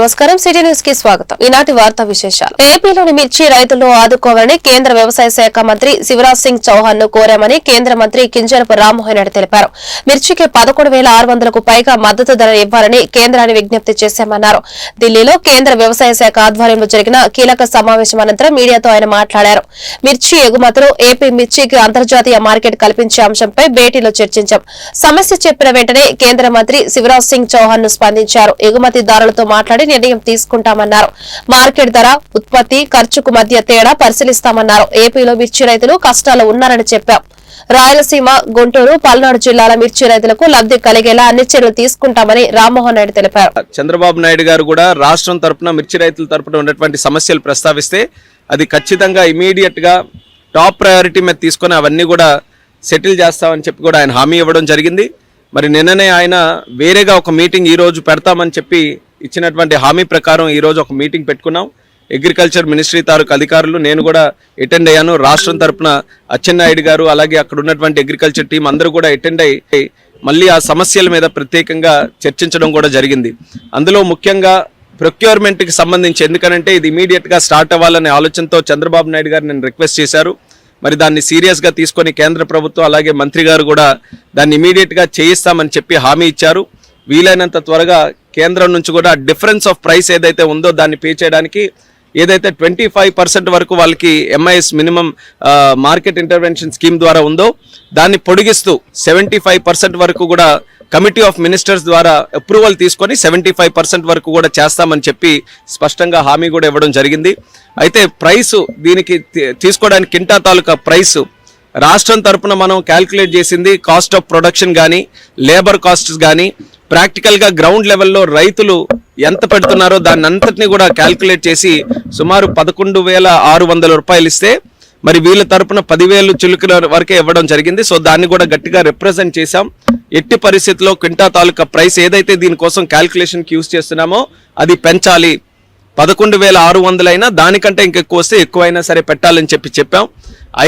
నమస్కారం, city news కి స్వాగతం. ఈనాటి వార్తా విశేషాలు. ఏపీలోని మిర్చి రైతులను ఆదుకోవాలని కేంద్ర వ్యవసాయ శాఖ మంత్రి శివరాజ్ సింగ్ చౌహాన్ ను కోరామని కేంద్ర మంత్రి కింజరపు రామ్మోహన్ రెడ్డి తెలిపారు. మిర్చికి 11,600కు పైగా మద్దతు ధర ఇవ్వాలని కేంద్రాన్ని విజ్ఞప్తి చేశామన్నారు. ఢిల్లీలో కేంద్ర వ్యవసాయ శాఖ ఆధ్వర్యంలో జరిగిన కీలక సమావేశం అనంతరం మీడియాతో ఆయన మాట్లాడారు. మిర్చి ఎగుమతులు, ఏపీ మిర్చికి అంతర్జాతీయ మార్కెట్ కల్పించే అంశంపై భేటీలో చర్చించాం. సమస్య చెప్పిన వెంటనే కేంద్ర మంత్రి శివరాజ్ సింగ్ చౌహాన్ ను స్పందించారు. ఎగుమతిదారులతో మాట్లాడి నిర్ణయం తీసుకుంటామన్నారు. మార్కెట్ ధర, ఉత్పత్తి ఖర్చుకు మధ్య తేడా పరిశీలిస్తామన్నారు. ఏపీలో మిర్చి రైతులు కష్టాలు ఉన్నారని చెప్పాం. రాయలసీమ, గుంటూరు, పల్నాడు జిల్లాల మిర్చి రైతులకు లబ్ధి కలిగేలా అన్ని చర్యలు తీసుకుంటామని రామ్మోహన్ రెడ్డి తెలిపారు. చంద్రబాబు నాయుడు గారు కూడా రాష్ట్రం తరపున మిర్చి రైతుల తరపున ఉన్నటువంటి సమస్యలు ప్రస్తావిస్తే అది ఖచ్చితంగా ఇమీడియట్ గా టాప్ ప్రయారిటీ మీద తీసుకుని అవన్నీ కూడా సెటిల్ చేస్తామని చెప్పి కూడా ఆయన హామీ ఇవ్వడం జరిగింది. మరి నిన్ననే ఆయన వేరేగా ఒక మీటింగ్ ఈ రోజు పెడతామని చెప్పి ఇచ్చినటువంటి హామీ ప్రకారం ఈ రోజు ఒక మీటింగ్ పెట్టుకున్నాం. అగ్రికల్చర్ మినిస్ట్రీ తాలూకు అధికారులు, నేను కూడా అటెండ్ అయ్యాను. రాష్ట్రం తరపున అచ్చెన్నాయుడు గారు, అలాగే అక్కడ ఉన్నటువంటి అగ్రికల్చర్ టీం అందరూ కూడా అటెండ్ అయ్యి మళ్ళీ ఆ సమస్యల మీద ప్రత్యేకంగా చర్చించడం కూడా జరిగింది. అందులో ముఖ్యంగా ప్రొక్యూర్మెంట్కి సంబంధించి, ఎందుకనంటే ఇది ఇమీడియట్ గా స్టార్ట్ అవ్వాలనే ఆలోచనతో చంద్రబాబు నాయుడు గారు నేను రిక్వెస్ట్ చేశారు. మరి దాన్ని సీరియస్ గా తీసుకొని కేంద్ర ప్రభుత్వం అలాగే మంత్రి గారు కూడా దాన్ని ఇమీడియట్ గా చేయిస్తామని చెప్పి హామీ ఇచ్చారు. వీలైనంత త్వరగా కేంద్రం నుంచి కూడా డిఫరెన్స్ ఆఫ్ ప్రైస్ ఏదైతే ఉందో దాన్ని పే చేయడానికి ఏదైతే 25% వరకు వాళ్ళకి MIS minimum market intervention scheme ద్వారా ఉందో దాన్ని పొడిగిస్తూ 75% వరకు కూడా కమిటీ ఆఫ్ మినిస్టర్స్ ద్వారా అప్రూవల్ తీసుకొని 75% వరకు కూడా చేస్తామని చెప్పి స్పష్టంగా హామీ కూడా ఇవ్వడం జరిగింది. అయితే ప్రైస్ దీనికి తీసుకోవడానికి కింటా తాలూకా ప్రైస్ రాష్ట్రం తరపున మనం క్యాల్కులేట్ చేసింది కాస్ట్ ఆఫ్ ప్రొడక్షన్ కానీ, లేబర్ కాస్ట్స్ కానీ, ప్రాక్టికల్గా గ్రౌండ్ లెవెల్లో రైతులు ఎంత పెడుతున్నారో దాన్ని అంతటినీ కూడా క్యాల్కులేట్ చేసి సుమారు 11,600 రూపాయలు ఇస్తే మరి వీళ్ళ తరపున 10,000 చిలుకల వరకే ఇవ్వడం జరిగింది. సో దాన్ని కూడా గట్టిగా రిప్రజెంట్ చేశాం. ఎట్టి పరిస్థితుల్లో క్వింటా తాలూకా ప్రైస్ ఏదైతే దీనికోసం క్యాల్కులేషన్కి యూజ్ చేస్తున్నామో అది పెంచాలి. 11,600 అయినా దానికంటే ఇంకెక్కువ వస్తే ఎక్కువైనా సరే పెట్టాలని చెప్పాం.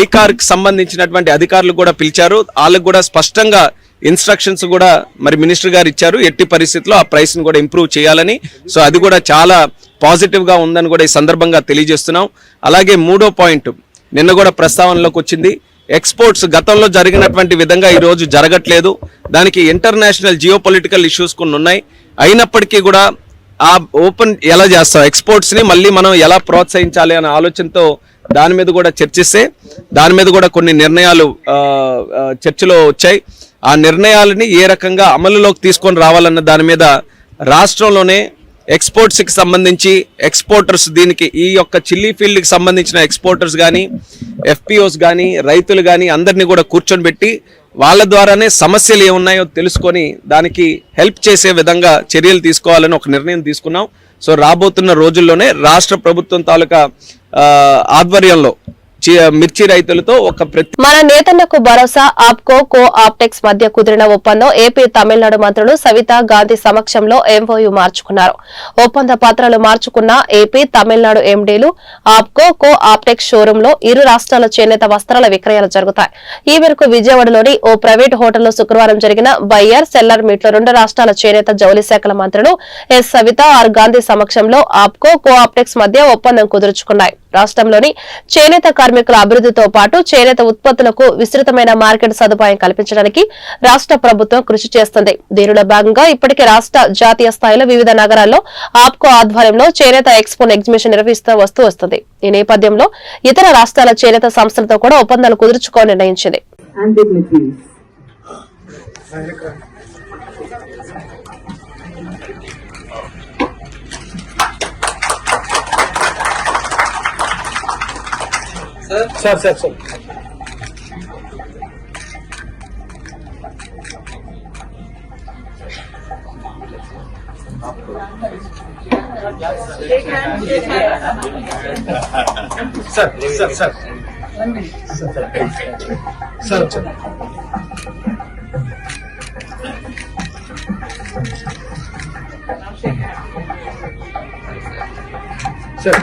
ఐకార్కి సంబంధించినటువంటి అధికారులు కూడా పిలిచారు. వాళ్ళకు కూడా స్పష్టంగా ఇన్స్ట్రక్షన్స్ కూడా మరి మినిస్టర్ గారు ఇచ్చారు. ఎట్టి పరిస్థితుల్లో ఆ ప్రైస్ ని కూడా ఇంప్రూవ్ చేయాలని. సో అది కూడా చాలా పాజిటివ్ గా ఉందని కూడా ఈ సందర్భంగా తెలియజేస్తున్నాం. అలాగే మూడో పాయింట్ నిన్న కూడా ప్రస్తావనలోకి వచ్చింది. ఎక్స్పోర్ట్స్ గతంలో జరిగినటువంటి విధంగా ఈ రోజు జరగట్లేదు. దానికి ఇంటర్నేషనల్ జియోపొలిటికల్ ఇష్యూస్ కొన్ని ఉన్నాయి. అయినప్పటికీ కూడా ఆ ఓపెన్ ఎలా చేస్తాం, ఎక్స్పోర్ట్స్ ని మళ్ళీ మనం ఎలా ప్రోత్సహించాలి అనే ఆలోచనతో దాని మీద కూడా చర్చిస్తే దాని మీద కూడా కొన్ని నిర్ణయాలు చర్చలో వచ్చాయి. ఆ నిర్ణయాలని ఏ రకంగా అమలులోకి తీసుకొని రావాలన్న దాని మీద రాష్ట్రంలోనే ఎక్స్పోర్ట్స్ కి సంబంధించి ఎక్స్పోర్టర్స్, దీనికి ఈ యొక్క చిల్లీ ఫీల్డ్ కి సంబంధించిన ఎక్స్పోర్టర్స్ కానీ, FPOs కానీ, రైతులు కానీ అందరినీ కూడా కూర్చొని పెట్టి వాళ్ళ ద్వారానే సమస్యలు ఏమున్నాయో తెలుసుకొని దానికి హెల్ప్ చేసే విధంగా చర్యలు తీసుకోవాలని ఒక నిర్ణయం తీసుకున్నాం. సో రాబోతున్న రోజుల్లోనే రాష్ట్ర ప్రభుత్వం తాలూకా ఆధ్వర్యంలో మిర్చి రైతులతో ఒక మన నేతన్నకు భరోసా ఆప్కో కో ఆప్టెక్స్ మధ్య కుదిరిన ఒప్పందం ఏపీ తమిళనాడు మంత్రులు సవితా గాంధీ సమక్షంలో MOU మార్చుకున్నారు. ఒప్పంద పత్రాలు మార్చుకున్న ఏపీ తమిళనాడు MDలు ఆప్కో కో ఆప్టెక్స్ షోరూమ్ లో ఇరు రాష్ట్రాల చేనేత వస్త్రాల విక్రయాలు జరుగుతాయి. ఈ మేరకు విజయవాడలోని ఓ ప్రైవేట్ హోటల్లో శుక్రవారం జరిగిన బయ్యర్ సెల్లర్ మీట్ లో రెండు రాష్ట్రాల చేనేత జౌళి శాఖల మంత్రులు ఎస్ సవితా ఆర్ గాంధీ సమక్షంలో ఆప్కో కో ఆప్టెక్స్ మధ్య ఒప్పందం కుదుర్చుకున్నాయి. రాష్ట్రంలోని చేనేత కార్మికుల అభివృద్ధితో పాటు చేనేత ఉత్పత్తులకు విస్తృతమైన మార్కెట్ సదుపాయం కల్పించడానికి రాష్ట్ర ప్రభుత్వం కృషి చేస్తుంది. దీనిలో భాగంగా ఇప్పటికే రాష్ట్ర జాతీయ స్థాయిలో వివిధ నగరాల్లో ఆప్కో ఆధ్వర్యంలో చేనేత ఎక్స్పో ఎగ్జిబిషన్ నిర్వహిస్తూ వస్తుంది. ఈ నేపథ్యంలో ఇతర రాష్ట్రాల చేనేత సంస్థలతో కూడా ఒప్పందాలు కుదుర్చుకోవాలని నిర్ణయించింది. Sir sir sir sir sir sir sir sir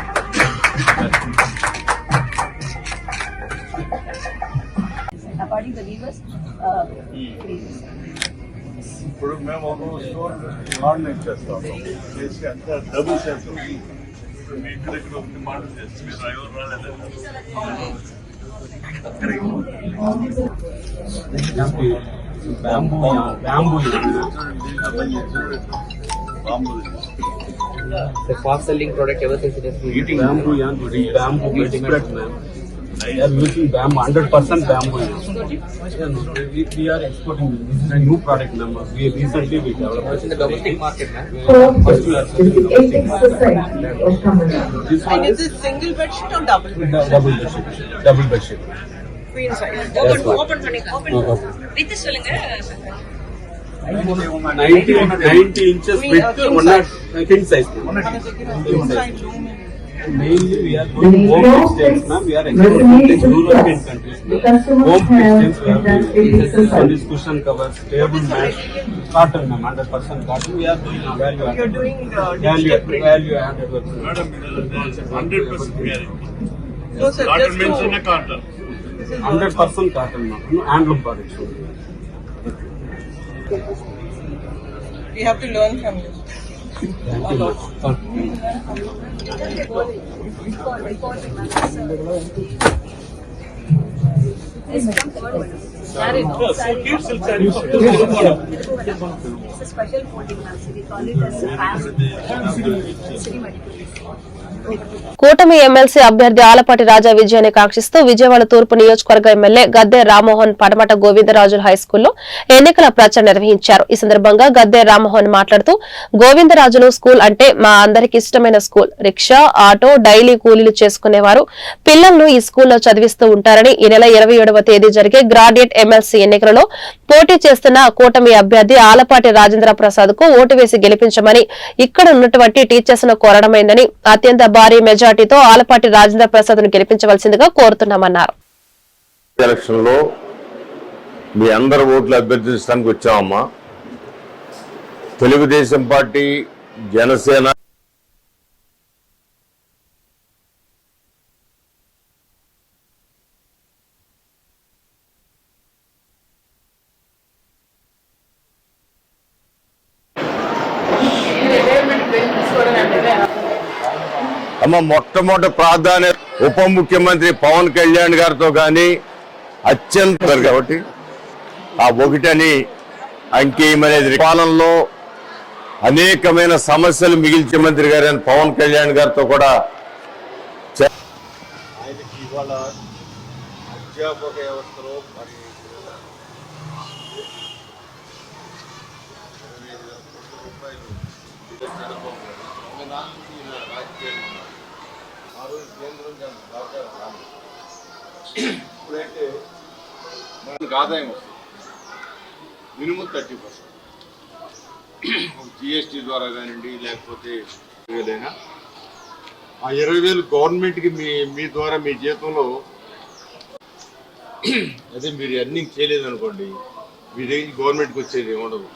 Body believers, please. ఇప్పుడు మేము ఒక స్టోర్ ఆర్డినేట్ చేస్తాం చేసి అంతా డబుల్ చేస్తాం. ఇప్పుడు మీ ఇక్కడ ఒకటి మోడల్ చేస్తాం. మీరు ఎవరు రాలేదండి. The fast selling product ever since it has been eating bamboo and bamboo multi-mat, ma'am. They are using bamboo, 100% bamboo. We are exporting. This is a new product, ma'am. We recently developed in the domestic market, man. First we are selling in domestic market. This one And is is it single bed sheet or double bed? double bed sheet. Double bed sheet. Queen size. Yes, ma'am. Width சொல்லுங்க. 90 inches width, one king size. King size. Mainly we are doing home textiles, ma'am. We are exporting to European countries. Home textiles, we are doing cushion covers, table mats, cotton, ma'am. 100% cotton. We are doing value added. You're doing Value added work. Madam, 100% guarantee. No sir, Cotton just means in a to cotton. 100% cotton, ma'am. No, handloom products. we have to learn from you. Thank you, ma'am. It's a special folding house. We call it as a fast. కూటమి MLC అభ్యర్థి ఆలపాటి రాజా విజయాన్ని కాంక్షిస్తూ విజయవాడ తూర్పు నియోజకవర్గ MLA Gadde Rammohan పడమట గోవిందరాజుల హైస్కూల్లో ఎన్నికల ప్రచారం నిర్వహించారు. ఈ సందర్భంగా గద్దె రామ్మోహన్ మాట్లాడుతూ గోవిందరాజులు స్కూల్ అంటే మా అందరికి ఇష్టమైన స్కూల్. రిక్షా, ఆటో, డైలీ కూలీలు చేసుకునేవారు పిల్లలను ఈ స్కూల్లో చదివిస్తూ ఉంటారని ఈ నెల 27వ తేదీ జరిగే గ్రాడ్యుయేట్ ఎమ్మెల్సీ ఎన్నికలలో పోటీ చేస్తున్న కూటమి అభ్యర్థి ఆలపాటి రాజేంద్ర ప్రసాద్ కు ఓటు వేసి గెలిపించమని ఇక్కడ ఉన్నటువంటి టీచర్స్ ను కోరడమైందని అత్యంత భారీ మెజార్టీతో ఆలపాటి రాజేంద్ర ప్రసాద్ ను గెలిపించవలసిందిగా కోరుతున్నామన్నారు. ఎలక్షన్ లో మీ అందరి ఓట్లు అభ్యర్థించడానికి వచ్చామమ్మా. తెలుగుదేశం పార్టీ, జనసేన అమ్మ మొట్టమొదటి ప్రాధాన్యత ఉప ముఖ్యమంత్రి పవన్ కళ్యాణ్ గారితో కానీ అత్యంత కాబట్టి ఆ ఒకటని అంకేయమనేది పాలనలో అనేకమైన సమస్యలు మిగిల్చే మంత్రి గారైన పవన్ కళ్యాణ్ గారితో కూడా ఆయనకి ఇవాళ అధ్యాపక వ్యవస్థలో మరి 25,000 రూపాయలు ఆ రోజు కేంద్రం దాకా ఇప్పుడైతే మనకు ఆదాయం వస్తుంది మినిమం 30%. జిఎస్టీ ద్వారా కానివ్వండి, లేకపోతే 20,000 ఆ 20,000 గవర్నమెంట్కి మీ ద్వారా మీ జీతంలో అదే మీరు ఎర్నింగ్ చేయలేదనుకోండి, మీ దగ్గర గవర్నమెంట్కి వచ్చేది ఉండదు.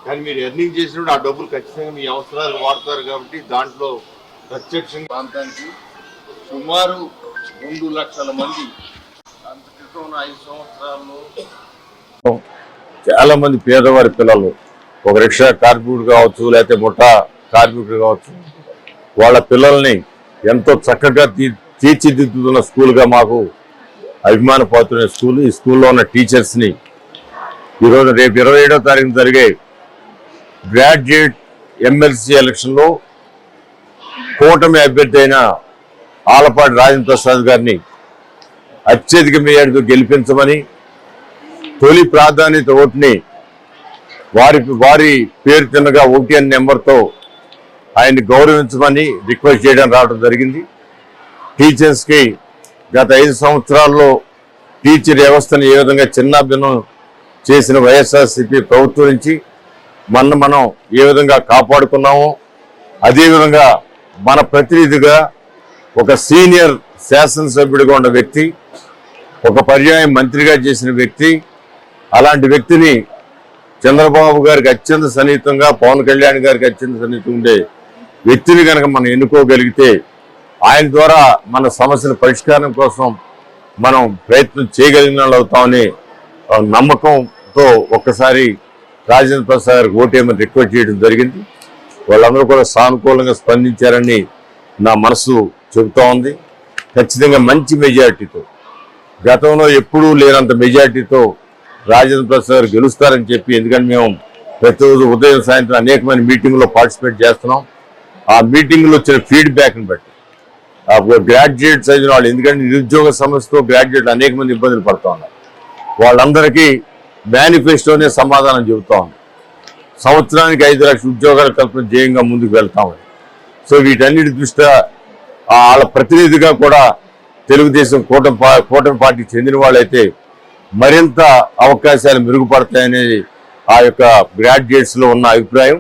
కానీ మీరు ఎర్నింగ్ చేసినప్పుడు ఆ డబ్బులు ఖచ్చితంగా మీ అవసరాలు వాడతారు. కాబట్టి దాంట్లో ప్రత్యక్షంగా ప్రాంతానికి సుమారు 2 లక్షల మంది అంత క్రితం 5 సంవత్సరాల్లో చాలా మంది పేదవారి పిల్లలు, ఒక రిక్షా కార్మికుడు కావచ్చు, లేకపోతే ముఠా కార్మికుడు కావచ్చు, వాళ్ళ పిల్లల్ని ఎంతో చక్కగా తీర్చిదిద్దుతున్న స్కూల్గా మాకు అభిమాన పాత్రున్న స్కూల్. ఈ స్కూల్లో ఉన్న టీచర్స్ని ఈరోజు రేపు 27వ తారీఖున జరిగే గ్రాడ్యుయేట్ ఎమ్మెల్సీ ఎలక్షన్లో కూటమి అభ్యర్థి అయిన ఆలపాటి రాజేంద్ర ప్రసాద్ గారిని అత్యధిక మేయర్తో గెలిపించమని, తొలి ప్రాధాన్యత ఓటుని వారి పేరు చిన్నగా 1 అనే నెంబర్తో ఆయన్ని గౌరవించమని రిక్వెస్ట్ చేయడం రావడం జరిగింది. టీచర్స్కి గత 5 సంవత్సరాల్లో టీచర్ వ్యవస్థను ఏ విధంగా చిన్నాభిన్నం చేసిన వైఎస్ఆర్సీపీ ప్రభుత్వం నుంచి మనం ఏ విధంగా కాపాడుకున్నామో, అదేవిధంగా మన ప్రతినిధిగా ఒక సీనియర్ శాసనసభ్యుడిగా ఉన్న వ్యక్తి, ఒక పర్యాయం మంత్రిగా చేసిన వ్యక్తి, అలాంటి వ్యక్తిని చంద్రబాబు గారికి అత్యంత సన్నిహితంగా, పవన్ కళ్యాణ్ గారికి అత్యంత సన్నిహితంగా ఉండే వ్యక్తిని కనుక మనం ఎన్నుకోగలిగితే ఆయన ద్వారా మన సమస్యల పరిష్కారం కోసం మనం ప్రయత్నం చేయగలిగిన వాళ్ళు అవుతామని నమ్మకంతో ఒక్కసారి రాజేంద్ర ప్రసాద్ గారికి ఓటేయమని రిక్వెస్ట్ చేయడం జరిగింది. వాళ్ళందరూ కూడా సానుకూలంగా స్పందించారని నా మనసు చెబుతా ఉంది. ఖచ్చితంగా మంచి మెజారిటీతో, గతంలో ఎప్పుడూ లేనంత మెజారిటీతో రాజేంద్ర ప్రసాద్ గారు గెలుస్తారని చెప్పి, ఎందుకంటే మేము ప్రతిరోజు ఉదయం సాయంత్రం అనేకమైన మీటింగ్లో పార్టిసిపేట్ చేస్తున్నాం. ఆ మీటింగ్లో వచ్చిన ఫీడ్బ్యాక్ని బట్టి గ్రాడ్యుయేట్స్ అయిన వాళ్ళు, ఎందుకంటే నిరుద్యోగ సమస్యతో గ్రాడ్యుయేట్లు అనేక మంది ఇబ్బందులు పడుతూ ఉన్నారు. వాళ్ళందరికీ మేనిఫెస్టోనే సమాధానం చెబుతా ఉంది. సంవత్సరానికి 5 లక్షల ఉద్యోగాల కల్పన ధ్యేయంగా ముందుకు వెళ్తామని. సో వీటన్నిటి దృష్ట్యా వాళ్ళ ప్రతినిధిగా కూడా తెలుగుదేశం కూటమి పార్టీకి చెందిన వాళ్ళైతే మరింత అవకాశాలు మెరుగుపడతాయనేది ఆ యొక్క గ్రాడ్యుయేట్స్ లో ఉన్న అభిప్రాయం.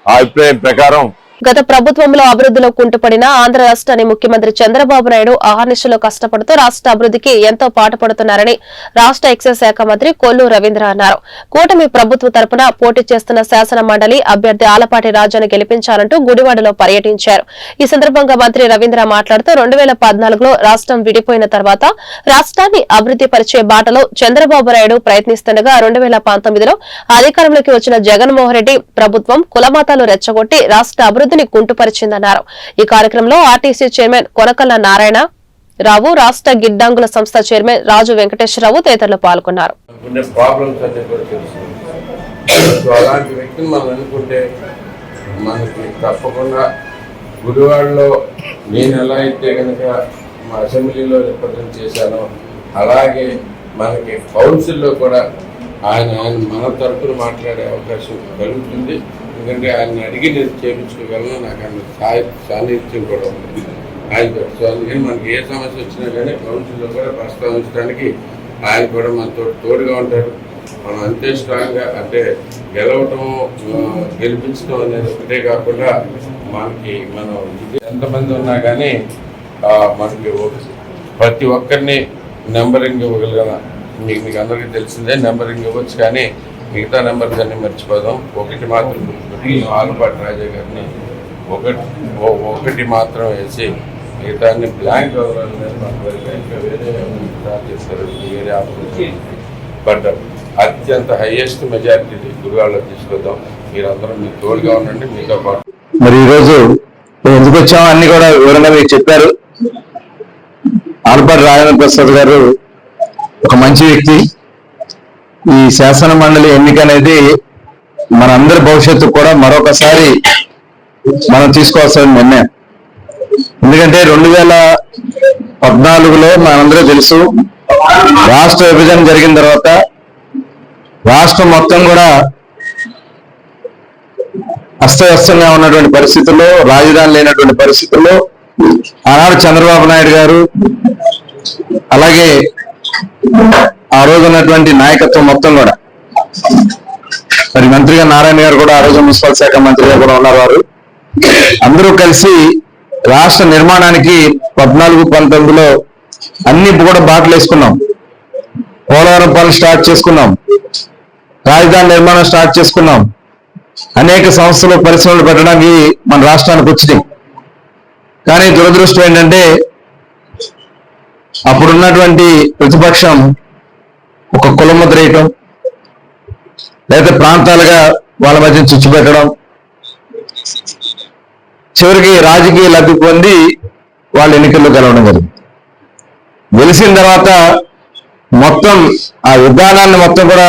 ఆ అభిప్రాయం ప్రకారం గత ప్రభుత్వంలో అభివృద్ధిలో కుంటుపడిన ఆంధ్ర రాష్ట్రాన్ని ముఖ్యమంత్రి చంద్రబాబు నాయుడు అహర్నిశలో కష్టపడుతూ రాష్ట్ర అభివృద్ధికి ఎంతో పాటుపడుతున్నారని రాష్ట్ర ఎక్సైజ్ శాఖ మంత్రి కొల్లు రవీంద్ర అన్నారు. కూటమి ప్రభుత్వ తరపున పోటీ చేస్తున్న శాసన మండలి అభ్యర్థి ఆలపాటి రాజాను గెలిపించాలంటూ గుడివాడలో పర్యటించారు. ఈ సందర్భంగా మంత్రి రవీంద్ర మాట్లాడుతూ 2014లో రాష్ట్రం విడిపోయిన తర్వాత రాష్ట్రాన్ని అభివృద్ధి పరిచే బాటలో చంద్రబాబు నాయుడు ప్రయత్నిస్తుండగా 2019లో అధికారంలోకి వచ్చిన జగన్మోహన్ రెడ్డి ప్రభుత్వం కులమతాలు రెచ్చగొట్టి రాష్ట్ర అభివృద్ధిని కుంటుపరిచిందన్నారు. ఈ కార్యక్రమంలో ఆర్టీసీ చైర్మన్ కొనకల్ల నారాయణ రావు, రాష్ట్ర గిడ్డంగుల సంస్థ చైర్మన్ రాజు వెంకటేశ్వరరావు తదితరులు పాల్గొన్నారు. అలాంటి వ్యక్తిని మనం అనుకుంటే మనకి తప్పకుండా గుడివాడలో నేను ఎలా అయితే కనుక మా అసెంబ్లీలో రిప్రజెంట్ చేశానో అలాగే మనకి కౌన్సిల్లో కూడా ఆయన మన తరఫున మాట్లాడే అవకాశం కలుగుతుంది. ఎందుకంటే ఆయన అడిగి నేను చేయించుకోగలను, నాకు ఆయన సాన్నిధ్యం కూడా ఉంది ఆయన. సో అందుకని మనకి ఏ సమస్య వచ్చినా కానీ కౌన్సిల్లో కూడా ప్రస్తావించడానికి ఆయన కూడా మనతో తోడుగా ఉంటారు. మనం అంతే స్ట్రాంగ్గా అంటే గెలవటం గెలిపించడం అనేది ఒకటే కాకుండా మనకి మనం ఎంతమంది ఉన్నా కానీ మనకి ప్రతి ఒక్కరిని నెంబరింగ్ ఇవ్వగలిగిన మీకు అందరికీ తెలిసిందే, నెంబరింగ్ ఇవ్వచ్చు. కానీ మిగతా నెంబర్స్ అన్ని మర్చిపోదాం. ఒకటి మాత్రం ఆలపాటి రాజా గారిని ఒకటి మాత్రం వేసి మిగతా అన్ని బ్లాంక్ వేరే ఆపరేషన్ బట్ అత్యంత హైయెస్ట్ మెజారిటీ గురువాళ్ళలో తీసుకొద్దాం. మీరందరూ మీకు తోడుగా ఉండండి. మీతో పాటు మరి ఈరోజు ఎందుకు వచ్చామో అన్ని కూడా వివరంగా మీకు చెప్పారు. ఆలపాటి రాజేంద్ర ప్రసాద్ గారు ఒక మంచి వ్యక్తి. ఈ శాసన మండలి ఎన్నిక అనేది మనందరి భవిష్యత్తు కూడా మరొకసారి మనం తీసుకోవాల్సిన నిర్ణయం. ఎందుకంటే 2014లో మనందరూ తెలుసు, రాష్ట్ర విభజన జరిగిన తర్వాత రాష్ట్రం మొత్తం కూడా అస్తవ్యస్తంగా ఉన్నటువంటి పరిస్థితుల్లో, రాజధాని లేనటువంటి పరిస్థితుల్లో ఆనాడు చంద్రబాబు నాయుడు గారు అలాగే ఆ రోజు ఉన్నటువంటి నాయకత్వం మొత్తం కూడా, మరి మంత్రిగా నారాయణ గారు కూడా ఆ రోజు మున్సిపల్ శాఖ మంత్రిగా కూడా ఉన్నారు. వారు అందరూ కలిసి రాష్ట్ర నిర్మాణానికి 14-19లో అన్ని కూడా బాటలు వేసుకున్నాం. పోలవరం పనులు స్టార్ట్ చేసుకున్నాం, రాజధాని నిర్మాణం స్టార్ట్ చేసుకున్నాం, అనేక సంస్థలు పరిశ్రమలు పెట్టడానికి మన రాష్ట్రానికి వచ్చినాయి. కానీ దురదృష్టం ఏంటంటే అప్పుడున్నటువంటి ప్రతిపక్షం ఒక కులముద్ర వేయటం, లేదా ప్రాంతాలుగా వాళ్ళ మధ్య చుచ్చు పెట్టడం, చివరికి రాజకీయ లబ్ధి పొంది వాళ్ళు ఎన్నికల్లో గెలవడం జరిగింది. గెలిచిన తర్వాత మొత్తం ఆ విధానాన్ని మొత్తం కూడా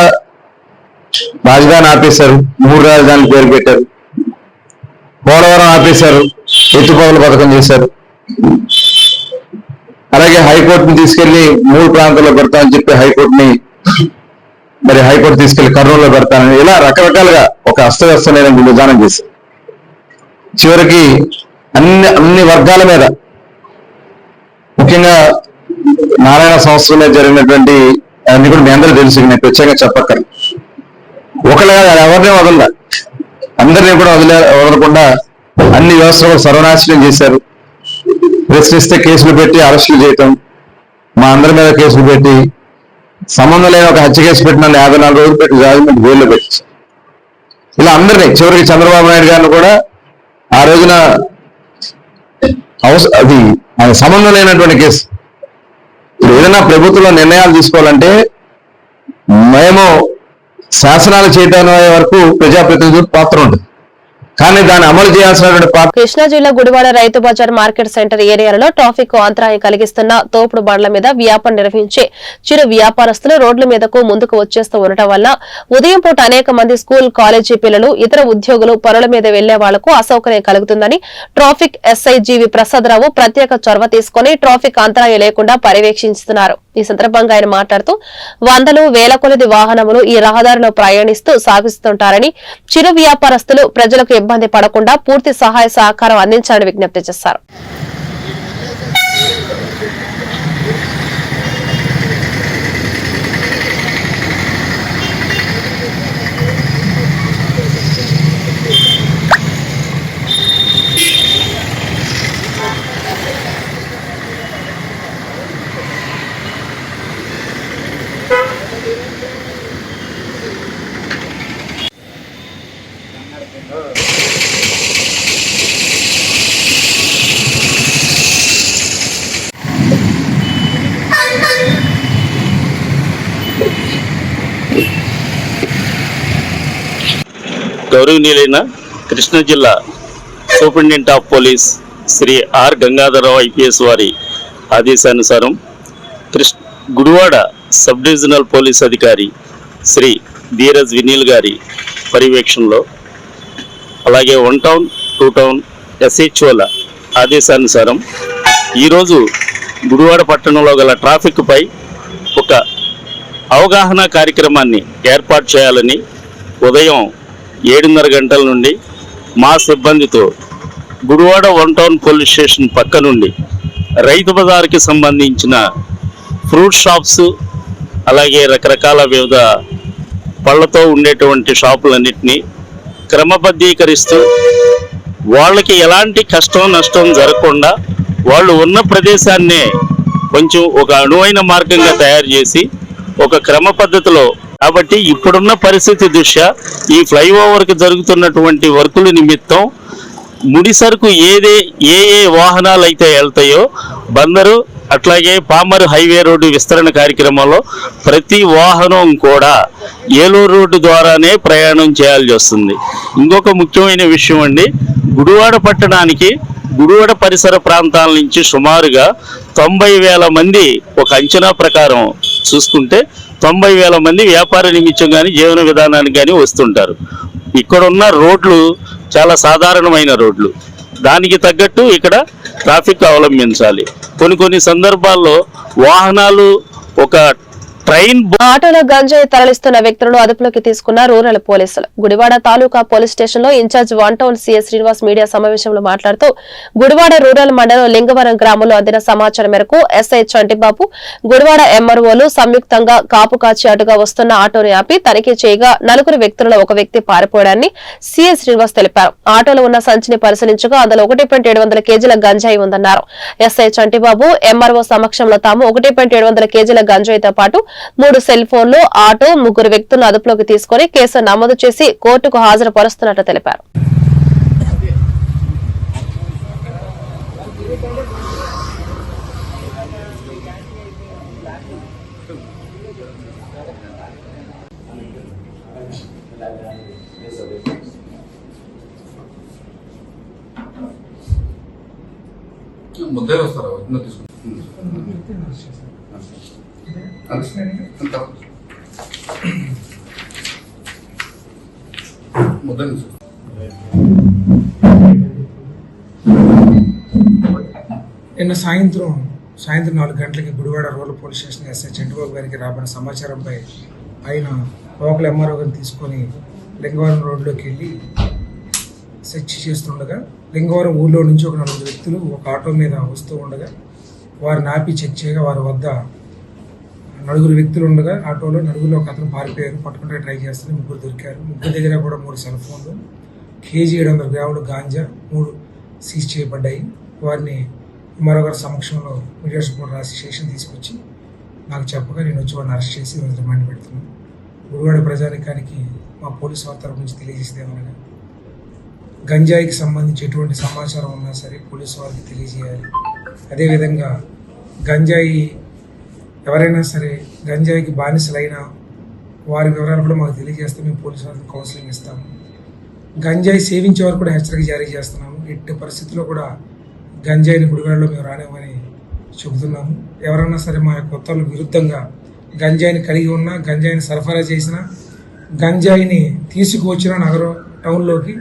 రాజధాని ఆపేశారు, 3 రాజధానులు పేరు పెట్టారు, పోలవరం ఆపేశారు, ఎత్తుపోతల పథకం చేశారు, అలాగే హైకోర్టుని తీసుకెళ్లి 3 ప్రాంతాల్లో పెడతామని చెప్పి హైకోర్టు తీసుకెళ్లి కర్నూలులో పెడతానని, ఇలా రకరకాలుగా ఒక అస్తవ్యస్తమైన విధానం చేశారు. చివరికి అన్ని వర్గాల మీద, ముఖ్యంగా నారాయణ సంస్థ మీద జరిగినటువంటి అన్ని కూడా మీ అందరూ తెలుసు, నేను ప్రత్యేకంగా చెప్పక్కర్లేదు. ఒకళ్ళగా ఎవరిని వదలలే, అందరినీ కూడా వదలకుండా అన్ని వ్యవస్థలు సర్వనాశనం చేశారు. ప్రశ్నిస్తే కేసులు పెట్టి అరెస్టులు చేయటం, మా అందరి మీద కేసులు పెట్టి, సంబంధం లేని ఒక హత్య కేసు పెట్టిన 54 రోజులు పెట్టి రాజమండ్రి జైల్లో పెట్టి, ఇలా అందరినీ చివరికి చంద్రబాబు నాయుడు గారిని కూడా ఆ రోజున అది సంబంధం లేనటువంటి కేసు. ఏదైనా ప్రభుత్వంలో నిర్ణయాలు తీసుకోవాలంటే మేము శాసనాలు చేయడం వరకు ప్రజాప్రతినిధుల పాత్ర ఉంటుంది, కానీ దాన్ని అమలు చేయాల్సినటువంటి పాత్ర. కృష్ణా జిల్లా గుడివాడ రైతు బజార్ మార్కెట్ సెంటర్ ఏరియాలలో ట్రాఫిక్ కు అంతరాయం కలిగిస్తున్న తోపుడు బండ్ల మీద వ్యాపారం నిర్వహించే చిరు వ్యాపారస్తులు రోడ్ల మీదకు ముందుకు వచ్చేస్తూ ఉండటం వల్ల ఉదయం పూట అనేక మంది స్కూల్ కాలేజీ పిల్లలు ఇతర ఉద్యోగులు పనుల మీద వెళ్లే వాళ్లకు అసౌకర్యం కలుగుతుందని ట్రాఫిక్ ఎస్ఐ జీవి ప్రసాదరావు ప్రత్యేక చొరవ తీసుకుని ట్రాఫిక్ అంతరాయం లేకుండా పర్యవేక్షిస్తున్నారు. ఈ సందర్భంగా ఆయన మాట్లాడుతూ వందలు వేల కొలది వాహనములు ఈ రహదారిలో ప్రయాణిస్తూ సాగిస్తుంటారని చిరు వ్యాపారస్తులు ప్రజలకు ఇబ్బంది పడకుండా పూర్తి సహాయ సహకారం అందించాలని విజ్ఞప్తి చేశారు. గౌరవనీయులైన కృష్ణా జిల్లా superintendent of police Shri R Gangadhararao IPS వారి ఆదేశానుసారం గుడివాడ సబ్ డివిజనల్ పోలీస్ అధికారి శ్రీ ధీరజ్ వినీల్ గారి పర్యవేక్షణలో, అలాగే 1 టౌన్ 2 టౌన్ ఎస్హెచ్ఓల ఆదేశానుసారం ఈరోజు గుడివాడ పట్టణంలో గల ట్రాఫిక్పై ఒక అవగాహన కార్యక్రమాన్ని ఏర్పాటు చేయాలని ఉదయం 7:30 గంటల నుండి మా సిబ్బందితో గుడివాడ 1 టౌన్ పోలీస్ స్టేషన్ పక్క నుండి రైతు బజార్కి సంబంధించిన ఫ్రూట్ షాప్స్, అలాగే రకరకాల వివిధ పళ్ళతో ఉండేటువంటి షాపులన్నింటినీ క్రమబద్ధీకరిస్తూ వాళ్ళకి ఎలాంటి కష్టం నష్టం జరగకుండా వాళ్ళు ఉన్న ప్రదేశాన్నే కొంచెం ఒక అనువైన మార్గంగా తయారు చేసి ఒక క్రమ పద్ధతిలో, కాబట్టి ఇప్పుడున్న పరిస్థితి దృష్ట్యా ఈ ఫ్లైఓవర్కి జరుగుతున్నటువంటి వర్కుల నిమిత్తం ముడి సరుకు ఏ వాహనాలు అయితే వెళ్తాయో బందరు, అట్లాగే పామర్ హైవే రోడ్డు విస్తరణ కార్యక్రమంలో ప్రతి వాహనం కూడా ఏలూరు రోడ్డు ద్వారానే ప్రయాణం చేయాల్సి వస్తుంది. ఇంకొక ముఖ్యమైన విషయం అండి, గుడివాడ పట్టణానికి గుడివాడ పరిసర ప్రాంతాల నుంచి సుమారుగా 90,000 మంది ఒక అంచనా ప్రకారం చూసుకుంటే 90,000 మంది వ్యాపార నిమిత్తం కానీ జీవన విధానానికి కానీ వస్తుంటారు. ఇక్కడున్న రోడ్లు చాలా సాధారణమైన రోడ్లు, దానికి తగ్గట్టు ఇక్కడ ట్రాఫిక్ అవలంబించాలి. కొన్ని సందర్భాల్లో వాహనాలు ఒక ట్రైన్ ఆటోలో గంజాయి తరలిస్తున్న వ్యక్తులను అదుపులోకి తీసుకున్న రూరల్ పోలీసులు. గుడివాడ తాలూకా పోలీస్ స్టేషన్ లో in charge 1 town CS Srinivas media సమావేశంలో మాట్లాడుతూ గుడివాడ రూరల్ మండలం లింగవరం గ్రామంలో అందిన సమాచారం మేరకు ఎస్ఐ చంటిబాబు, గుడివాడ ఎంఆర్ఓలు సంయుక్తంగా కాపు కాచి అటుగా వస్తున్న ఆటోను ఆపి తనిఖీ చేయగా 4 వ్యక్తులలో ఒక వ్యక్తి పారిపోవడాన్ని సీఎస్ శ్రీనివాస్ తెలిపారు. ఆటోలో ఉన్న సంచిని పరిశీలించగా అందులో 1.700 కేజీల గంజాయి ఉందన్నారు. ఎస్ఐ చంటిబాబు ఎంఆర్ఓ సమక్షంలో తాము 1.700 కేజీల గంజాయితో పాటు 3 సెల్ ఫోన్లు, ఆటో, 3 వ్యక్తులను అదుపులోకి తీసుకుని కేసు నమోదు చేసి కోర్టుకు హాజరుపరుస్తున్నట్లు తెలిపారు. ముద్దే వస్తారా తీసుకుంటాం. నిన్న సాయంత్రం 4 గంటలకి Gudivada rural police station SI Chantibabu గారికి రాబడిన సమాచారంపై ఆయన లోకల్ ఎంఆర్ఓ గారిని తీసుకొని లింగవరం రోడ్లోకి వెళ్ళి సెర్చ్ చేస్తుండగా లింగవరం ఊళ్ళో నుంచి ఒక 4 వ్యక్తులు ఒక ఆటో మీద వస్తూ ఉండగా వారిని ఆపి చెక్ చేయగా వారి వద్ద 4 వ్యక్తులు ఉండగా ఆటోలో 4లో ఒక అతను పారిపోయారు. పట్టుకుంటే ట్రై చేస్తే 3 దొరికారు. 3 దగ్గర కూడా 3 సెల్ ఫోన్లు, కేజీ 700 గ్రాములు గాంజా 3 సీజ్ చేయబడ్డాయి. వారిని మరొకరి సమక్షంలో మీడియా రిపోర్ట్ రాసి స్టేషన్ తీసుకొచ్చి నాకు చెప్పగా నేను వచ్చి వాడిని అరెస్ట్ చేసి రిమాండ్ పెడుతున్నాను. గుడివాడ ప్రజానికానికి మా పోలీసు వారి తరపు నుంచి తెలియజేసేది ఏమనగా గంజాయికి సంబంధించి ఎటువంటి సమాచారం ఉన్నా సరే పోలీసు వారికి తెలియజేయాలి. అదేవిధంగా గంజాయి ఎవరైనా సరే గంజాయికి బానిసలైనా వారి వివరాలు కూడా మాకు తెలియజేస్తే మేము పోలీసు వారికి కౌన్సిలింగ్ ఇస్తాము. గంజాయి సేవించే వారు కూడా హెచ్చరిక జారీ చేస్తున్నాము. ఎట్టి పరిస్థితుల్లో కూడా గంజాయిని గుడివాడలో మేము రానివ్వమని చెబుతున్నాము. ఎవరన్నా సరే మా యొక్క ఉత్తర్వులకు విరుద్ధంగా గంజాయిని కలిగి ఉన్నా, గంజాయిని సరఫరా చేసినా, గంజాయిని తీసుకువచ్చిన నగరం టౌన్లోకి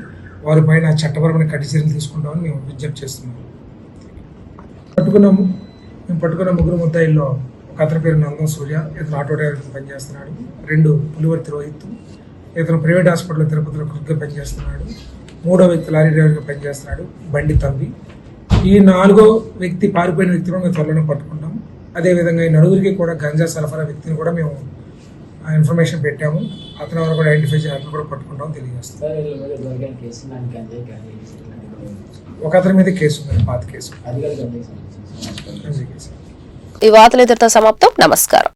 వారి పైన చట్టపరమైన కఠిన చర్యలు తీసుకుంటామని మేము విజ్ఞప్తి చేస్తున్నాము. మేము పట్టుకున్న ముగ్గురు ముద్దాయిల్లో ఒక అతని పేరు నందం సూర్య, ఇతను ఆటో డ్రైవర్గా పనిచేస్తున్నాడు. 2 పులివర్తి రోహిత్, ఇతను ప్రైవేట్ హాస్పిటల్లో తిరుపతిలో కుక్గా పనిచేస్తున్నాడు. 3వ వ్యక్తి లారీ డ్రైవర్గా పనిచేస్తున్నాడు, బండి తంబి. ఈ 4వ వ్యక్తి పారిపోయిన వ్యక్తిని మేము త్వరలోనే పట్టుకుంటాము. అదేవిధంగా ఈ నలుగురికి కూడా గంజా సరఫరా వ్యక్తిని కూడా మేము ఇన్ఫర్మేషన్ పెట్టాము. అతను ఎవరు కూడా ఐడెంటిఫై చేయాలని కూడా పట్టుకుంటామని తెలియజేస్తాం. ఒక అతని మీద కేసు ఉంది, పాత కేసు. ఈ వార్తలు ఇంతటితో సమాప్తం. నమస్కారం.